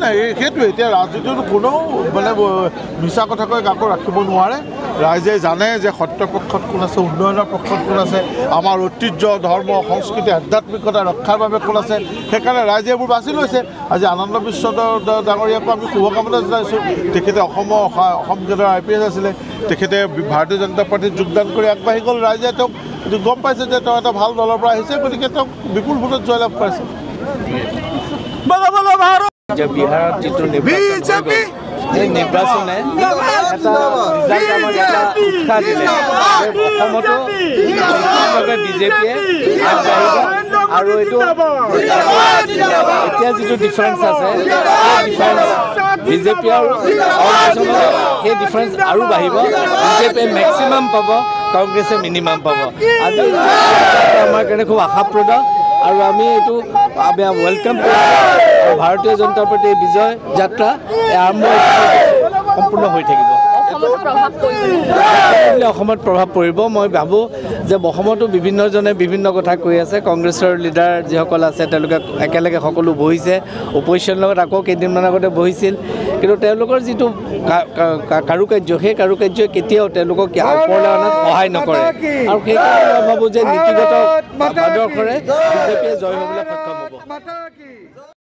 নাই সেইটোৱে এতিয়া ৰাজনীতিত কোনেও মানে মিছা কথা কৈ কাকো ৰাখিব নোৱাৰে ৰাইজে জানে যে সত্য পক্ষত কোন আছে উন্নয়নৰ পক্ষত কোন আছে আমাৰ ঐতিহ্য ধৰ্ম সংস্কৃতি আধ্যাত্মিকতা ৰক্ষাৰ বাবে কোন আছে সেইকাৰণে ৰাইজে এইবোৰ বাছি লৈছে আজি আনন্দ বিশ্ব ডাঙৰীয়াকো আমি শুভকামনা জনাইছোঁ তেখেতে অসম কেন্দ্ৰৰ IPS আছিলে তেখেতে ভাৰতীয় জনতা পাৰ্টীত যোগদান কৰি আগবাঢ়ি গ'ল ৰাইজে তেওঁক গম পাইছে যে তেওঁ এটা ভাল দলৰ পৰা আহিছে গতিকে তেওঁক বিপুল ভোটত জয়লাভ কৰিছে বিহাৰত যিটো নিৰ্বাচনে উৎসাহ দিলে অসমতো বিজেপিয়ে আগবাঢ়িব আৰু এইটো এতিয়া যিটো ডিফাৰেঞ্চ আছে বিজেপি আৰু সেই ডিফাৰেঞ্চ আৰু বাঢ়িব বিজেপিয়ে মেক্সিমাম পাব কংগ্ৰেছে মিনিমাম পাব আজি আমাৰ কাৰণে খুব আশাপ্ৰদ আৰু আমি এইটো ৱেলকাম কৰোঁ ভাৰতীয় জনতা পাৰ্টীৰ বিজয় যাত্ৰা আৰম্ভ সম্পূৰ্ণ হৈ থাকিব অসমত প্ৰভাৱ পৰিব মই ভাবোঁ যে অসমতো বিভিন্নজনে বিভিন্ন কথা কৈ আছে কংগ্ৰেছৰ লিডাৰ যিসকল আছে তেওঁলোকে একেলগে সকলো বহিছে অপজিশ্যনৰ লগত আকৌ কেইদিনমান আগতে বহিছিল কিন্তু তেওঁলোকৰ যিটো কাৰুকাৰ্য সেই কাৰুকাৰ্যই কেতিয়াও তেওঁলোকক ওপৰলৈ অনাত সহায় নকৰে আৰু সেইকাৰণে মই ভাবোঁ যে নীতিগত আদৰ্শৰে বিজেপিয়ে জয় হ'বলৈ সক্ষম হ'ব